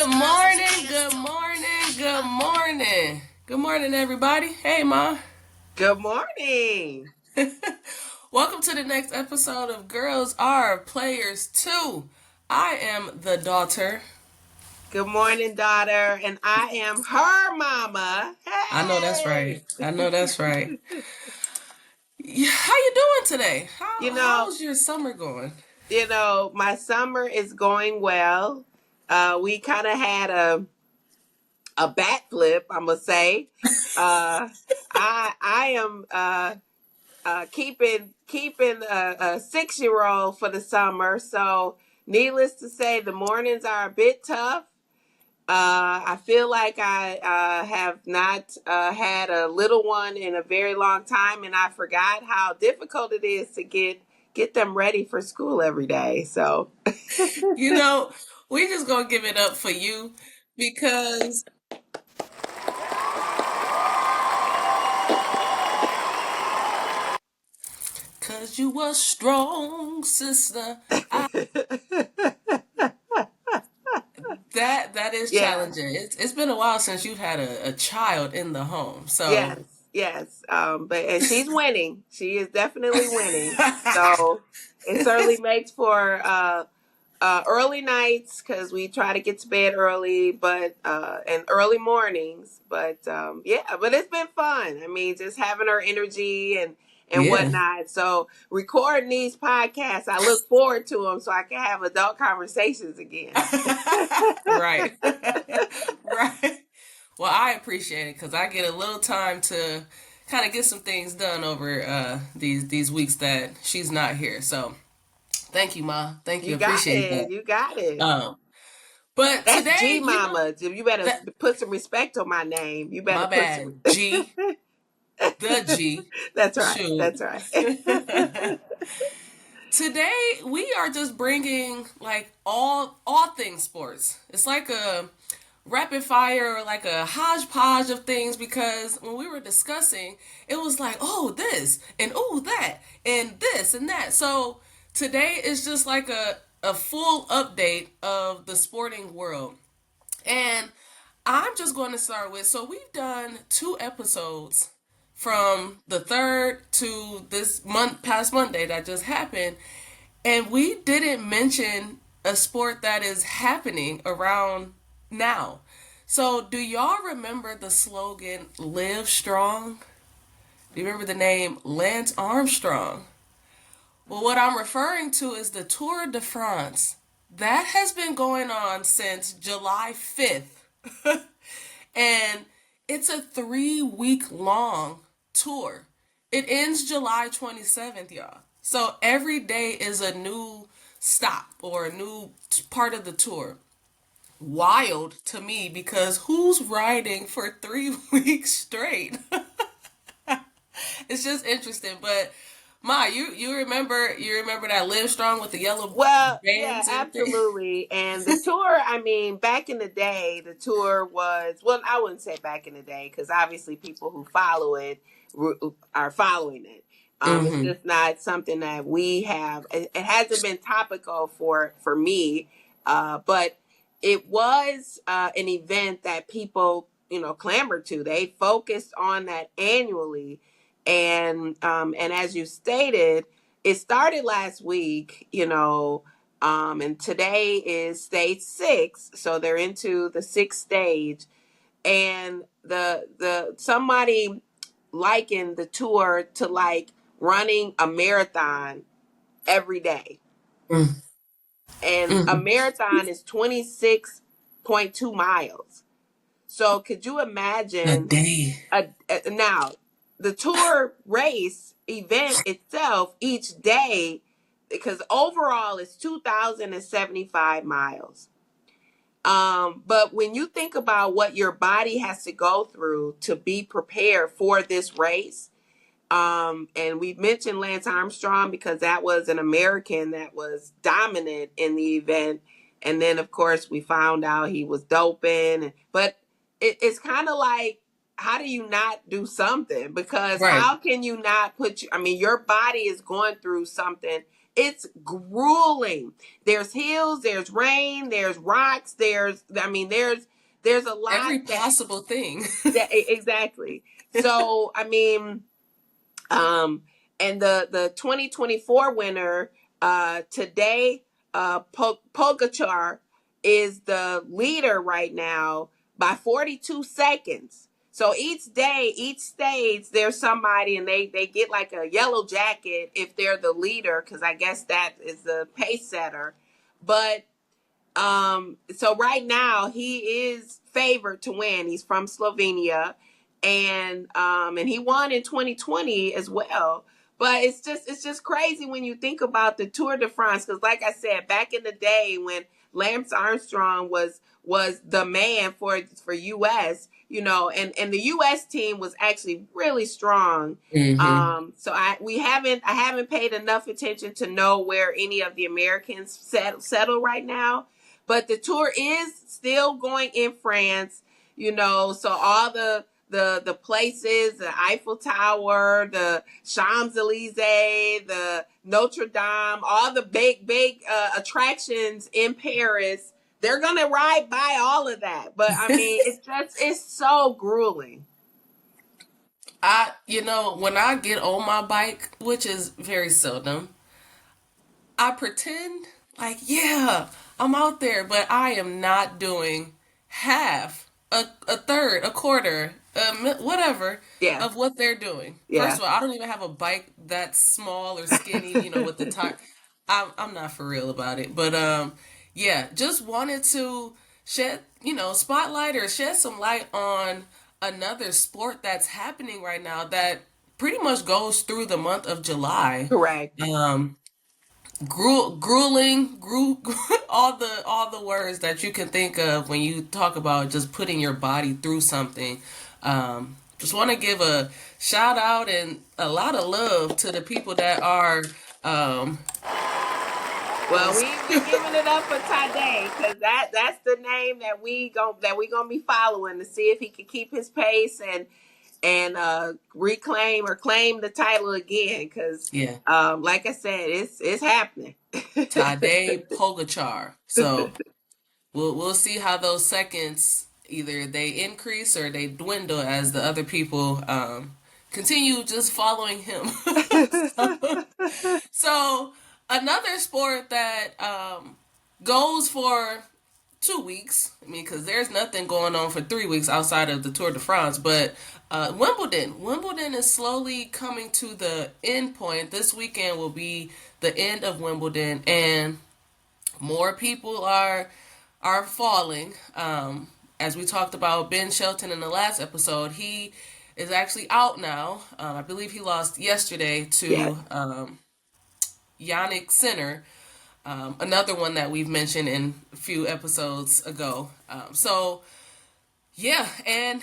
Good morning, good morning, good morning. Good morning, everybody. Hey, Ma. Good morning. Welcome to the next episode of Girls Are Players Too. I am the daughter. Good morning, daughter. And I am her mama. I know that's Hey! right. I know that's right. Yeah, how you doing today? you know, How's your summer going? my summer is going well. We kind of had a backflip, I'm gonna say. Uh, I am keeping a 6-year-old for the summer. So, needless to say, the mornings are a bit tough. I feel like I have not had a little one in a very long time, and I forgot how difficult it is to get them ready for school every day. So, You know, we just gonna give it up for you because cause you a strong sister. I, that is yeah, challenging. It's been a while since you've had a child in the home. So yes, yes. And she's winning. She is definitely winning. So it certainly makes for early nights because we try to get to bed early, but and early mornings. But yeah, but it's been fun. I mean, just having her energy and yeah. whatnot. So recording these podcasts, I look forward to them so I can have adult conversations again. Right. Right. Well, I appreciate it because I get a little time to kind of get some things done over these weeks that she's not here. So thank you, Ma. Thank you. You got Appreciate it. that. You got it. But That's today, G Mama. You better that put some respect on my name. You better my put some. bad. The G. That's right. Shoot. That's right. Today we are just bringing like all things sports. It's like a rapid fire or like a hodgepodge of things because when we were discussing, it was like, oh, this and oh, that and this and that. So today is just like a full update of the sporting world. And I'm just going to start with so we've done 2 episodes from the third to this month past Monday that just happened. And we didn't mention a sport that is happening around now. So, do y'all remember the slogan Live Strong? Do you remember the name Lance Armstrong? Well, what I'm referring to is the Tour de France. That has been going on since July 5th. And it's a 3 week long tour. It ends July 27th, y'all. So every day is a new stop or a new part of the tour. Wild to me because who's riding for 3 weeks straight? It's just interesting. But Ma, you remember that Live Strong with the yellow Well, yeah, bands and everything? absolutely. And the tour, I mean, back in the day, the tour was, well, I wouldn't say back in the day because obviously people who follow it are following it. It's Mm-hmm. just not something that we have. It hasn't been topical for me, but it was an event that people, clamored to. They focused on that annually, and as you stated, it started last week, and today is stage 6, so they're into the 6th stage, and the somebody likened the tour to like running a marathon every day, and a Mm-hmm. marathon is 26.2 miles. So could you A imagine day. now the tour race event itself each day, because overall it's 2,075 miles. But when you think about what your body has to go through to be prepared for this race, and we mentioned Lance Armstrong because that was an American that was dominant in the event. And then, of course, we found out he was doping. But it's kind of like, how do you not do something? Because Right. how can you not I mean, your body is going through something it's grueling. There's hills, there's rain, there's rocks, there's a lot Every that possible thing. exactly. So um, and the 2024 winner today, Pogacar is the leader right now by 42 seconds. So each day, each stage, there's somebody, and they get like a yellow jacket if they're the leader, because I guess that is the pace setter. But so right now he is favored to win. He's from Slovenia, and he won in 2020 as well. But it's just crazy when you think about the Tour de France, because like I said, back in the day when Lance Armstrong was the man for US, and the US team was actually really strong. Mm-hmm. So I haven't paid enough attention to know where any of the Americans settle right now, but the tour is still going in France, so all the places, the Eiffel Tower, the Champs-Elysees, the Notre Dame, all the big attractions in Paris, they're gonna ride by all of that. But I mean, it's so grueling. When I get on my bike, which is very seldom, I pretend like, yeah, I'm out there, but I am not doing half, a third, a quarter, whatever Yeah, of what they're doing. First yeah. of all, I don't even have a bike that small or skinny, with the tire. I'm not for real about it, but yeah, just wanted to shed, spotlight or shed some light on another sport that's happening right now that pretty much goes through the month of July. Correct. Um, grueling, all the words that you can think of when you talk about just putting your body through something. Just want to give a shout out and a lot of love to the people that are Well, just we giving it up for Tade, because that's the name that we gonna be following to see if he can keep his pace and reclaim or claim the title again. Because yeah, like I said, it's happening. Tadej Pogacar. So we'll see how those seconds either they increase or they dwindle as the other people continue just following him. so, so another sport that goes for 2 weeks. I mean, because there's nothing going on for 3 weeks outside of the Tour de France. But Wimbledon is slowly coming to the end point. This weekend will be the end of Wimbledon, and more people are falling. As we talked about Ben Shelton in the last episode, he is actually out now. I believe he lost yesterday Yes. to Yannick Sinner, another one that we've mentioned in a few episodes ago. So yeah, and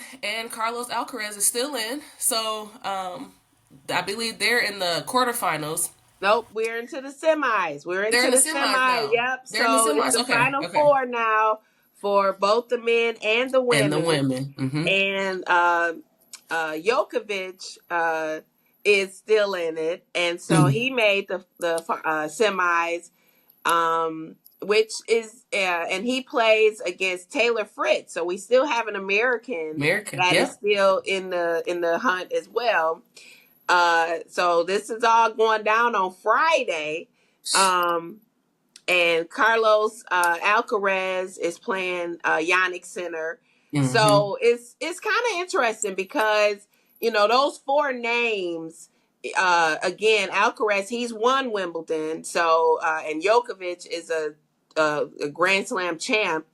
Carlos Alcaraz is still in. So I believe they're in the quarterfinals. Nope, we're into the semis. We're They're into in the the semis semis. now. Yep. They're in the So it's semis. the Okay, final okay. four now for both the men and the And the women. women. Mm-hmm. And Djokovic is still in it, and so Mm-hmm. he made the semis, which is and he plays against Taylor Fritz. So we still have an American American. that is Yep. still in the hunt as well. So this is all going down on Friday. Um, and Carlos Alcaraz is playing Yannick Sinner. Mm-hmm. So it's kind of interesting because those four names. Again, Alcaraz, he's won Wimbledon. So and Djokovic is a Grand Slam champ.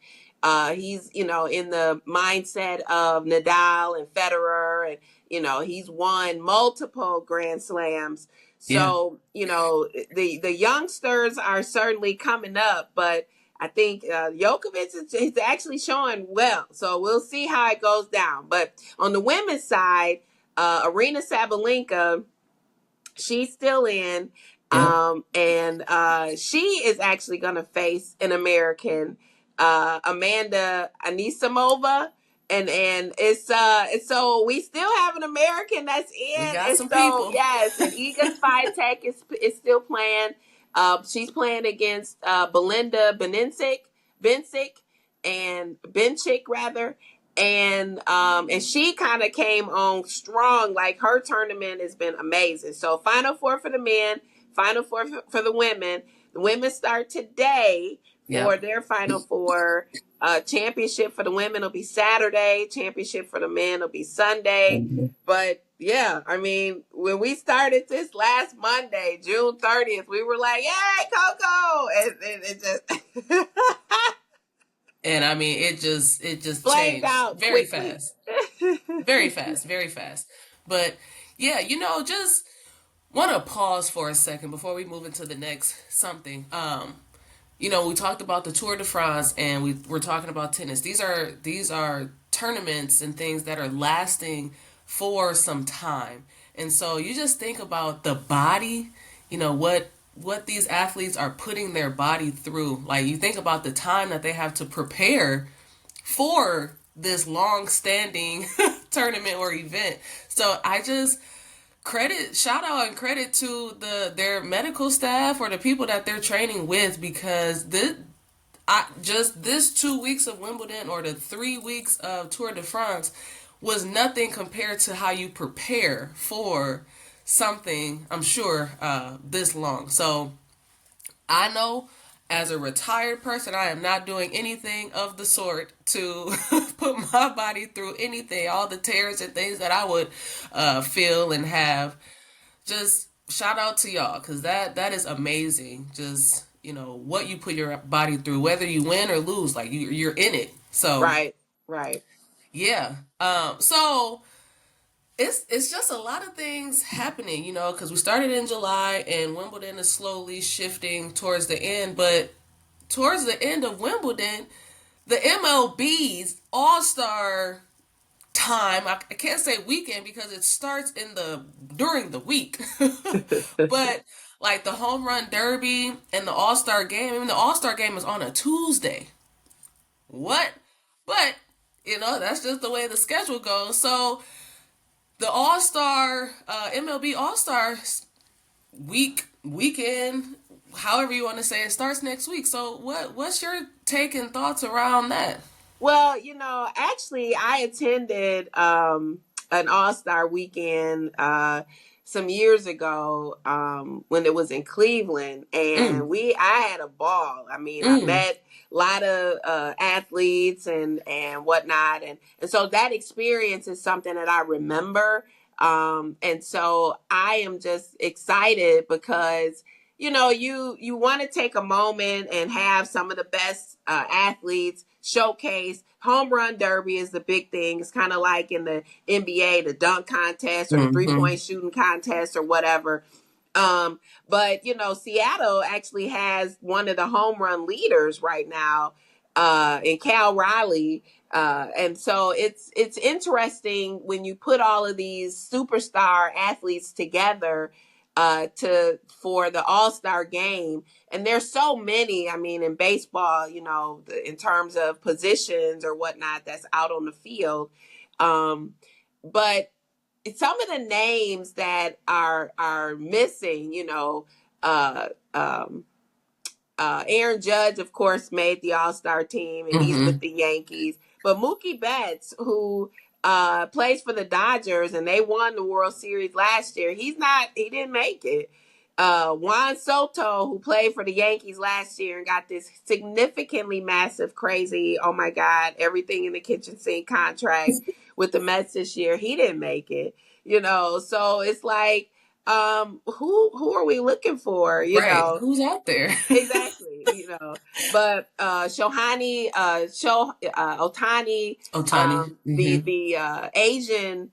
He's in the mindset of Nadal and Federer, and he's won multiple Grand Slams. Yeah. So the youngsters are certainly coming up, but I think Djokovic is actually showing well. So we'll see how it goes down. But on the women's side, Arena Sabalenka, she's still in. Yep. And she is actually going to face an American, Amanda Anisimova. And it's so we still have an American that's We in. got And some so people. yes, and Iga Swiatek is still playing. She's playing against Belinda Bencic, and Benchick rather. And she kind of came on strong. Like, her tournament has been amazing. So Final Four for the men, Final Four for the women. The women start today for Yep. their Final Four. Championship for the women will be Saturday. Championship for the men will be Sunday. But yeah, I mean, when we started this last Monday, June 30th, we were like, "Yay, Coco!" And it just And I mean, it just flamed changed out very quickly. fast, very fast, very fast. But yeah, just want to pause for a second before we move into the next something. We talked about the Tour de France, and we're talking about tennis. These are tournaments and things that are lasting for some time. And so you just think about the body, what these athletes are putting their body through. Like, you think about the time that they have to prepare for this long standing tournament or event. So I just shout out and credit to their medical staff or the people that they're training with, because this 2 weeks of Wimbledon or the 3 weeks of Tour de France was nothing compared to how you prepare for something, I'm sure, this long. So I know, as a retired person, I am not doing anything of the sort to put my body through anything, all the tears and things that I would feel and have. Just shout out to y'all, because that is amazing. Just, what you put your body through, whether you win or lose, like, you're in it. So Right, right. yeah. So it's just a lot of things happening, because we started in July and Wimbledon is slowly shifting towards the end. But towards the end of Wimbledon, the MLB's All Star time, I can't say weekend because it starts during the week, but like the home run derby and the All Star game. I mean, the All Star game is on a Tuesday. What? But that's just the way the schedule goes. So the All Star, MLB All Star weekend, however you want to say it, starts next week. So what's your take and thoughts around that? Well, actually, I attended an All Star weekend some years ago when it was in Cleveland, and Mm, I had a ball. I mean, I mm, met a lot of athletes and whatnot, and so that experience is something that I remember. And so I am just excited because you want to take a moment and have some of the best athletes showcase. Home run derby is the big thing. It's kind of like in the NBA, the dunk contest or the mm-hmm. 3-point shooting contest or whatever. um but Seattle actually has one of the home run leaders right now in Cal Riley. And so it's interesting when you put all of these superstar athletes together to for the All-Star game. And there's so many, I mean, in baseball, in terms of positions or whatnot that's out on the field. But some of the names that are missing, uh, um, Aaron Judge, of course, made the All Star team, and he's with Mm-hmm. the Yankees. But Mookie Betts, who plays for the Dodgers, and they won the World Series last year, he didn't make it. Juan Soto, who played for the Yankees last year and got this significantly massive, crazy, oh my God, everything in the kitchen sink contract with the Mets this year, he didn't make it. So it's like, who are we looking for? Right. Who's out there? Exactly, but Otani, Otani. Mm-hmm. the Asian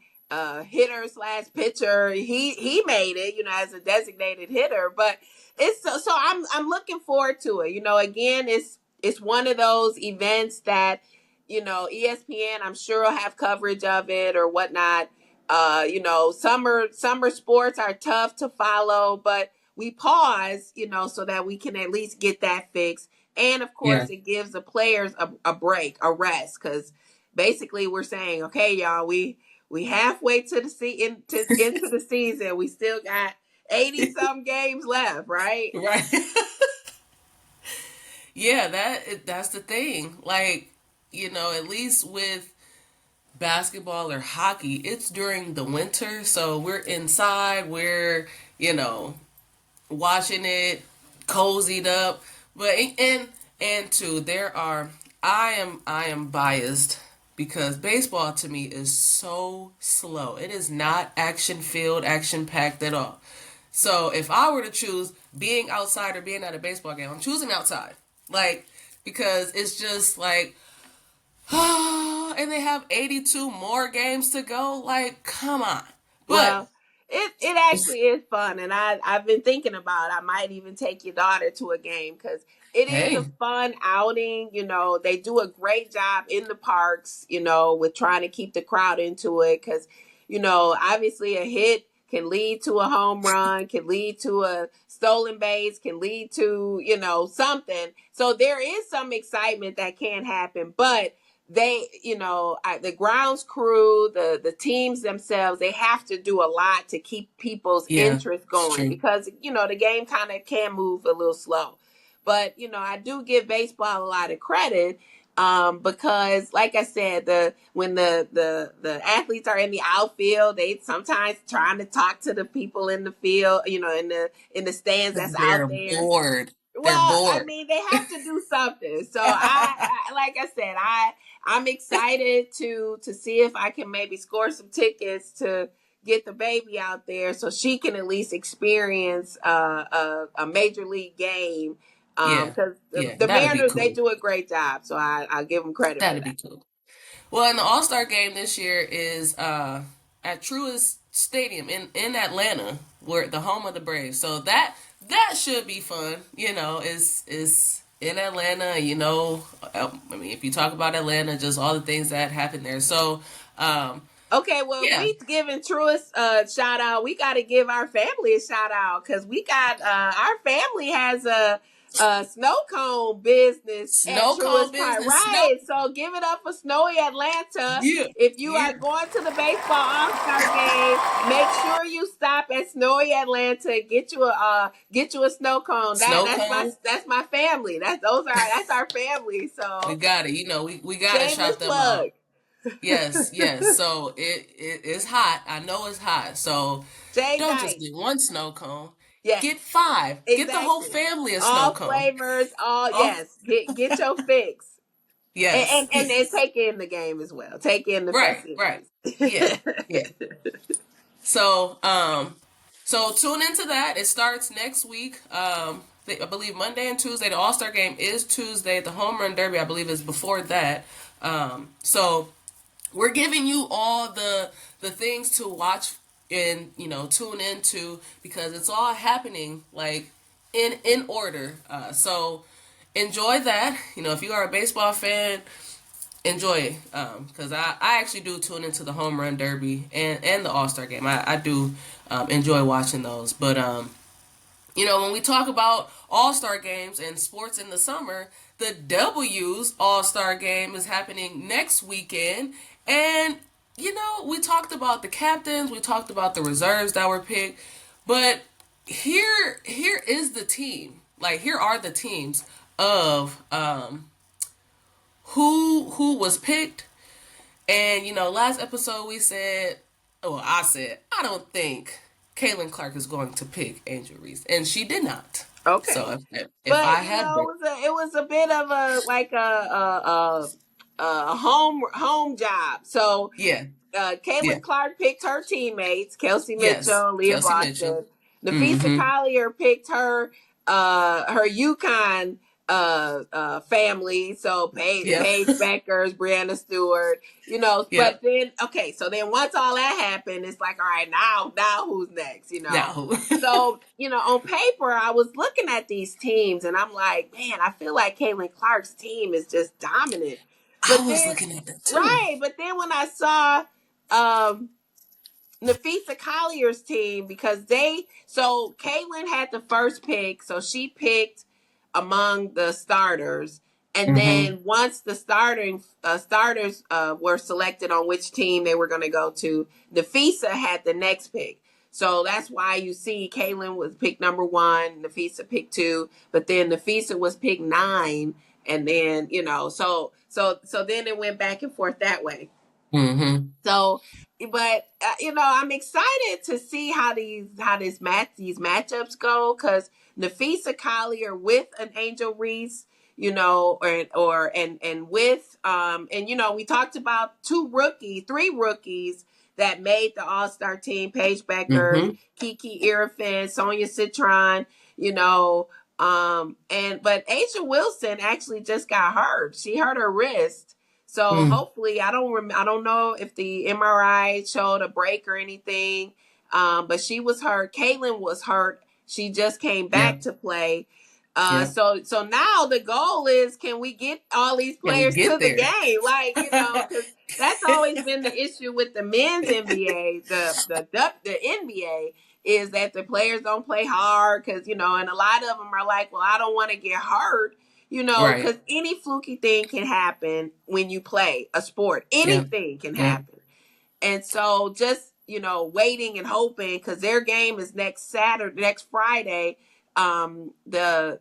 hitter slash pitcher, he made it, as a designated hitter. But it's so I'm looking forward to it. Again, it's one of those events that ESPN, I'm sure, will have coverage of it or whatnot. Summer sports are tough to follow, but we pause, so that we can at least get that fixed. And of Yeah. course, it gives the players a break, a rest, because basically we're saying, okay, y'all, we halfway to into the season. We still got 80 some games left, right? Right. Yeah, that's the thing. Like, at least with basketball or hockey, it's during the winter, so we're inside, we're, you know, watching it cozied up. But and too, I am biased because baseball to me is so slow. It is not action filled, action packed at all. So if I were to choose being outside or being at a baseball game, I'm choosing outside. Like, because it's just like, and they have 82 more games to go. Like, come on. But Well, it actually is fun, and I've been thinking about I might even take your daughter to a game because it is a hey, fun outing. They do a great job in the parks. With trying to keep the crowd into it because obviously a hit can lead to a home run, can lead to a stolen base, can lead to something. So there is some excitement that can happen, but the grounds crew, the teams themselves, they have to do a lot to keep people's yeah, interest it's going true. because the game kind of can move a little slow. But I do give baseball a lot of credit because, like I said, when the athletes are in the outfield, they sometimes trying to talk to the people in the field, in the stands that's They're out there. bored. They're Well, I bored. mean, they have to do something. So I like I said, I'm excited to see if I can maybe score some tickets to get the baby out there so she can at least experience a major league game. Yeah, Because yeah, the that'd be Mariners, they cool. do a great job, so I give them credit for That'd that. be cool. Well, and the All Star game this year is at Truist Stadium in Atlanta, where the home of the Braves. So that should be fun. Is in Atlanta. I mean, if you talk about Atlanta, just all the things that happen there. So, Okay, well, if yeah, we giving Truist a shout out, we got to give our family a shout out because we got our family has a snow cone business at snow cone Truist Park, business, snow. right? So give it up for snowy Atlanta. Yeah, If you yeah, are going to the baseball All Star game, make sure you stop at snowy Atlanta. Get you a snow cone. That snow that's my cone. that's my family. That's our family. We So got it. We got to shameless shout them out. plug. Yes, yes. So it's hot. I know it's hot. So Jay don't just Nice. get one snow cone. Yes. Get five. Get the whole Exactly. family a snow All cone. flavors, all Oh, yes. Get your fix. And, yes. and and and take in the game as well. Take in the Right, right. festivities. Yeah, yeah. So, so tune into that. It starts next week. I believe Monday and Tuesday. The All Star game is Tuesday. The Home Run Derby, I believe, is before that. So we're giving you all the things to watch and tune into because it's all happening like in order. So enjoy that. If you are a baseball fan, enjoy it because I actually do tune into the home run derby and the all-star game. I do enjoy watching those. But when we talk about all-star games and sports in the summer, the W's all-star game is happening next weekend. And we talked about the captains, we talked about the reserves that were picked, but here is the team. Like, here are the teams of who was picked. And last episode we said, well, I said I don't think Caitlin Clark is going to pick Angel Reese, and she did not. Okay. So if I But had been, it was a bit of a like a home job. So yeah, yeah, Caitlin Clark picked her teammates, Kelsey yes, Mitchell, Leah Kelsey Mitchell. Boston. Nafisa Mm-hmm. Collier picked her UConn family. So Yeah, Paige Beckers, Brianna Stewart, yeah. but then okay, so then once all that happened, it's like, all right, now who's next? Now, So, on paper, I was looking at these teams and I'm like, man, I feel like Caitlin Clark's team is just dominant. I But was then, looking at that too. right, but then when I saw um, Nafisa Collier's team, because so Caitlin had the first pick, so she picked among the starters. And Mm-hmm. then once the starters were selected on which team they were going to go to, Nafisa had the next pick. So that's why you see Kaylin was picked number 1, Nafisa picked 2, but then Nafisa was picked 9, and then so then it went back and forth that way. Mm-hmm. So, but I'm excited to see how these matchups go, because Nafisa Collier with an Angel Reese, and with we talked about 3 rookies that made the All-Star team: Paige Beckers, Mm-hmm. Kiki Irfan, Sonia Citron, but Asia Wilson actually just got hurt. She hurt her wrist. So Mm. hopefully, I don't know if the MRI showed a break or anything, but she was hurt. Caitlin was hurt. She just came back Yep. to play. Yep. So now the goal is, can we get all these Can we players to get the there? game? Like, because that's always been the issue with the men's NBA, the NBA, is that the players don't play hard, because and a lot of them are like, well, I don't want to get hurt. Right. Because any fluky thing can happen when you play a sport. Yep. Anything can Yep. happen. And so just, waiting and hoping, because their game is next Friday. The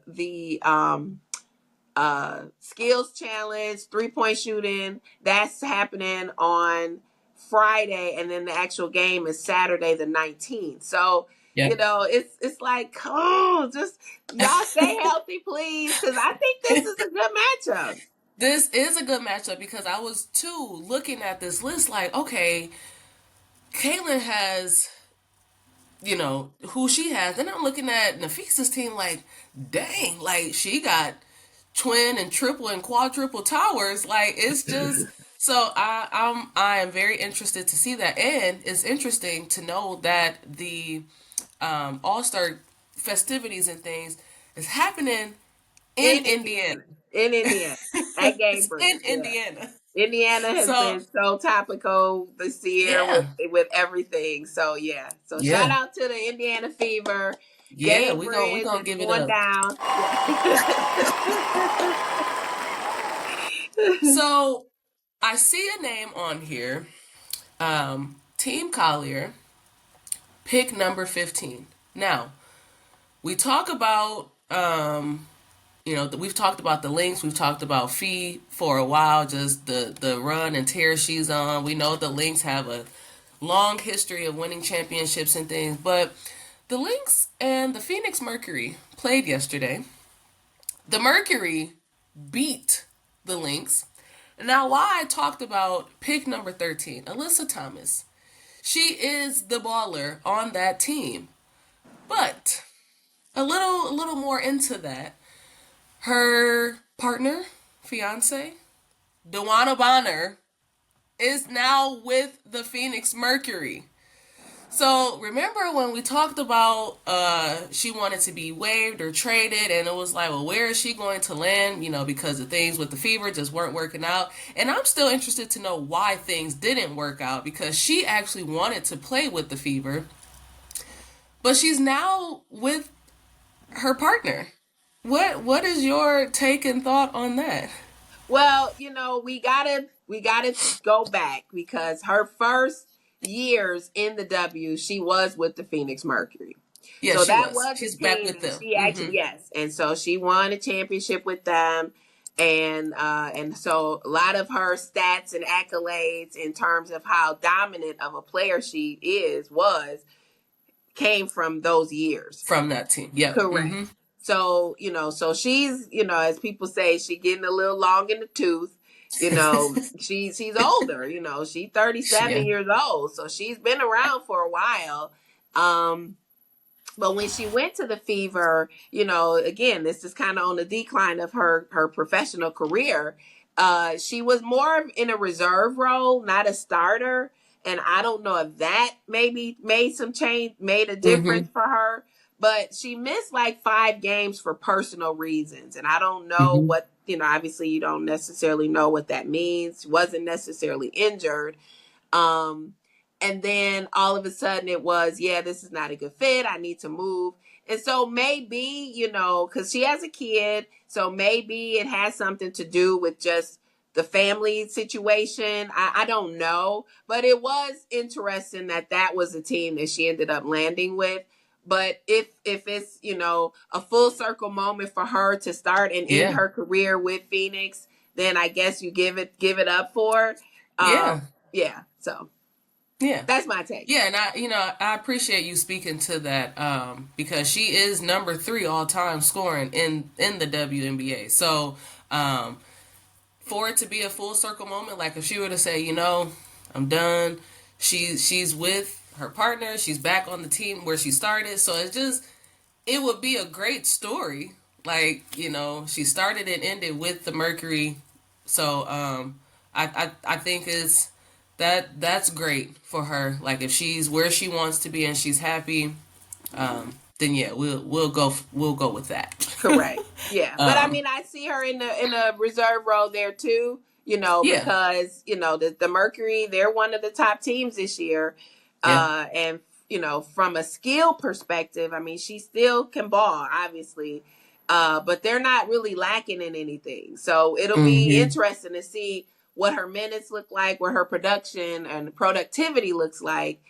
skills challenge, 3-point shooting, that's happening on Friday, and then the actual game is Saturday the 19th. So, Yep. it's like, oh, just y'all stay healthy, please, because I think this is a good matchup. This is a good matchup because I was too looking at this list like, okay, Kaylin has, who she has. And I'm looking at Nafisa's team like, dang, like she got twin and triple and quadruple towers. Like it's just so I am very interested to see that. And it's interesting to know that the All-Star festivities and things is happening in In Indiana. Indiana. In Indiana. At It's in Gainbridge, yeah. Indiana. Indiana has So been so topical this year yeah. with everything. So yeah. So shout Yeah. out to the Indiana Fever. Yeah, we Gainbridge gonna is give it going up. down. Yeah. So I see a name on here. Team Collier, pick number 15. Now, we talk about we've talked about the Lynx, we've talked about Fee for a while, just the run and tear she's on. We know the Lynx have a long history of winning championships and things, but the Lynx and the Phoenix Mercury played yesterday. The Mercury beat the Lynx. Now, why I talked about pick number 13, Alyssa Thomas. She is the baller on that team. But a little more into that, her partner, fiance, Dewana Bonner, is now with the Phoenix Mercury. So remember when we talked about she wanted to be waived or traded, and it was like, well, where is she going to land? Because the things with the Fever just weren't working out. And I'm still interested to know why things didn't work out, because she actually wanted to play with the Fever, but she's now with her partner. What is your take and thought on that? Well, we gotta go back, because her first years in the W, she was with the Phoenix Mercury. Yeah, So she that was. was a She's back team with that them. she Mm-hmm. actually, yes, and so she won a championship with them, and so a lot of her stats and accolades in terms of how dominant of a player she was came from those years. From that team. Yep. Correct. Mm-hmm. So, so she's, as people say, she getting a little long in the tooth. She's older, she's 37 Yeah. years old. So she's been around for a while. Um, but when she went to the Fever, again, this is kind of on the decline of her professional career. She was more in a reserve role, not a starter. And I don't know if that maybe made a Mm-hmm. difference for her. But she missed like 5 games for personal reasons. And I don't know Mm-hmm. what, obviously you don't necessarily know what that means. She wasn't necessarily injured. Um, and then all of a sudden it was, yeah, this is not a good fit. I need to move. And so maybe, because she has a kid, so maybe it has something to do with just the family situation. I don't know, but it was interesting that that was the team that she ended up landing with. But if it's, you know, a full circle moment for her to start and end Yeah. her career with Phoenix, then I guess you give it up for her. Yeah. Yeah. So Yeah. that's my take. Yeah, and I appreciate you speaking to that because she is number 3 all time scoring in the WNBA. So for it to be a full circle moment, like if she were to say, I'm done, she's with her partner, she's back on the team where she started. So it would be a great story. Like, she started and ended with the Mercury. So I think that's great for her. Like if she's where she wants to be and she's happy, then yeah, we'll go with that. Correct. Yeah. But I um, mean, I see her in a reserve role there too, you know, yeah, because, you know, the Mercury, they're one of the top teams this year. yeah, And, you know, from a skill perspective, I mean, she still can ball, obviously. But they're not really lacking in anything. So it'll be hmm, interesting to see what her minutes look like, what her production and productivity looks like.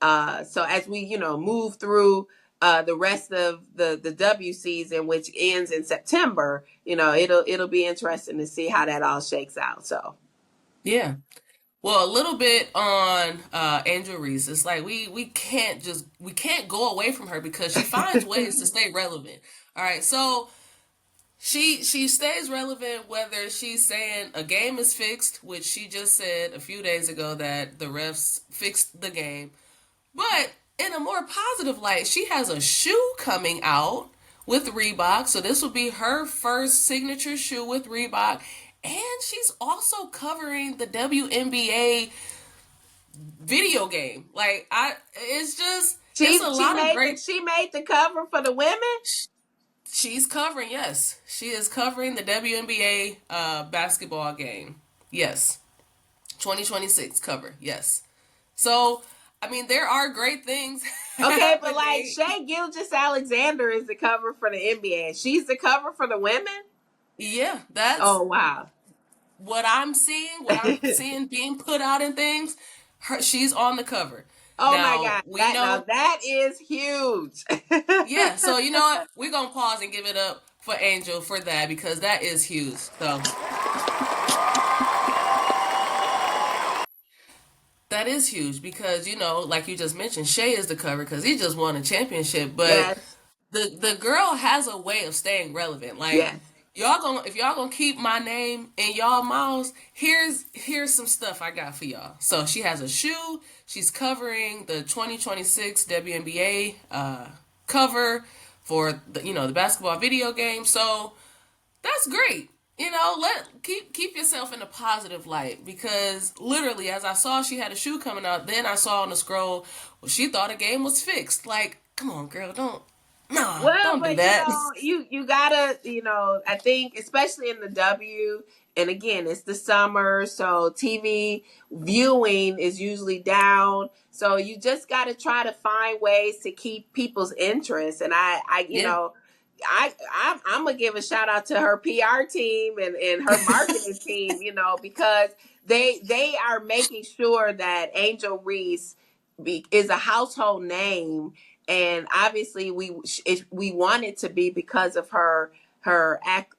So as we, you know, move through the rest of the W season, which ends in September, you know, it'll be interesting to see how that all shakes out. So yeah. Well, a little bit on Angel Reese. It's like we can't go away from her because she finds ways to stay relevant. All right, so she stays relevant whether she's saying a game is fixed, which she just said a few days ago that the refs fixed the game. But in a more positive light, she has a shoe coming out with Reebok. So this will be her first signature shoe with Reebok. And she's also covering the WNBA video game. Like it's a lot of great. she made the cover for the women. She's covering, yes. She is covering the WNBA basketball game. Yes. 2026 cover. Yes. So, I mean, there are great things Okay, but like happening. Shea Gilgis Alexander is the cover for the NBA. She's the cover for the women. Yeah, that's Oh wow. what I'm seeing being put out in things. She's on the cover. Oh my Now, God. we know, That is huge. yeah, so you know what? We're going to pause and give it up for Angel for that because that is huge. So, that is huge because like you just mentioned, Shea is the cover because he just won a championship. But Yes. the girl has a way of staying relevant. Like Yes. if y'all gonna keep my name in y'all mouths, here's some stuff I got for y'all. So she has a shoe. She's covering the 2026 WNBA cover for the basketball video game. So that's great. Keep yourself in a positive light because literally, as I saw she had a shoe coming out, then I saw on the scroll, well, she thought a game was fixed. Like, come on, girl, Well, don't do but you that. know, you gotta, you know, I think especially in the W, and again, it's the summer, so TV viewing is usually down. So you just gotta try to find ways to keep people's interest. And you Yeah, know, I'm gonna give a shout out to her PR team and her marketing team, you know, because they are making sure that Angel Reese is a household name, and obviously we want it to be because of her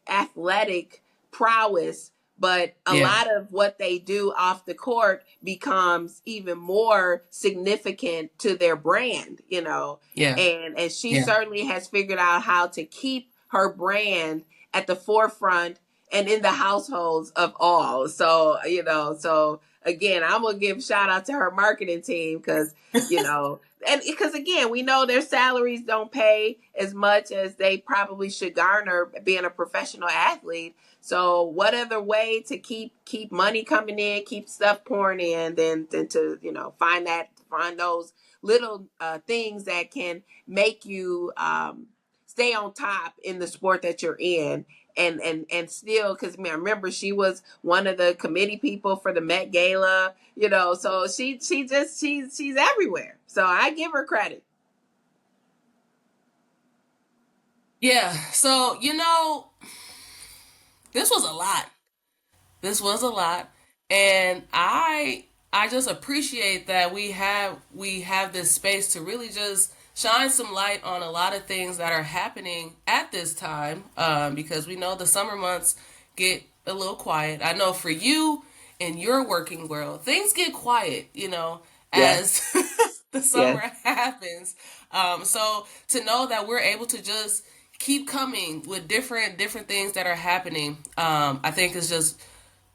athletic prowess, but a yeah, lot of what they do off the court becomes even more significant to their brand, you know. yeah, And she yeah, certainly has figured out how to keep her brand at the forefront and in the households of all. So, you know, so again, I'm gonna give shout out to her marketing team because, you know, and because again, we know their salaries don't pay as much as they probably should garner being a professional athlete. So what other way to keep money coming in, keep stuff pouring in, than to, you know, find those little things that can make you stay on top in the sport that you're in. And still, because I remember she was one of the committee people for the Met Gala, you know, so she's everywhere. So I give her credit. yeah. So this was a lot. This was a lot, and I just appreciate that we have this space to really just shine some light on a lot of things that are happening at this time, because we know the summer months get a little quiet. I know for you in your working world, things get quiet, Yes, as the yes, summer happens. So to know that we're able to just keep coming with different things that are happening, I think is just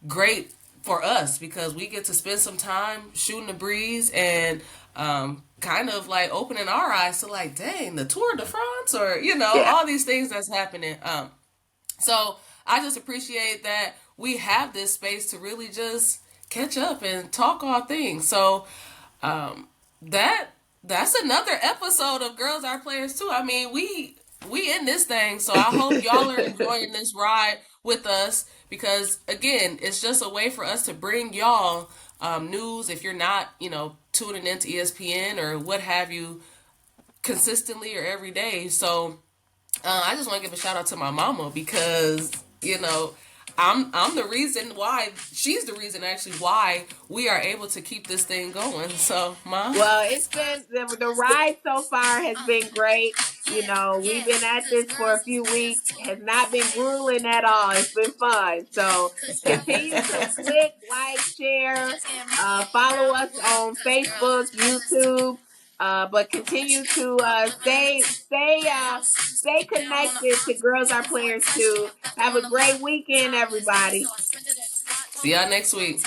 great for us because we get to spend some time shooting the breeze and kind of like opening our eyes to like, dang, the Tour de France or yeah. all these things that's happening. So I just appreciate that we have this space to really just catch up and talk all things. So um, that that's another episode of Girls Are Players too. I mean, we in this thing, so I hope y'all are enjoying this ride with us because again, it's just a way for us to bring y'all news if you're not, tuning into ESPN or what have you consistently or every day. So I just want to give a shout out to my mama because I'm the reason why she's the reason actually why we are able to keep this thing going. So, ma, Well, it's been the ride so far has been great. We've been at this for a few weeks. Has not been grueling at all. It's been fun. So continue to click, like, share, follow us on Facebook, YouTube. But continue to stay connected to Girls Are Players too. Have a great weekend, everybody. see y'all next week.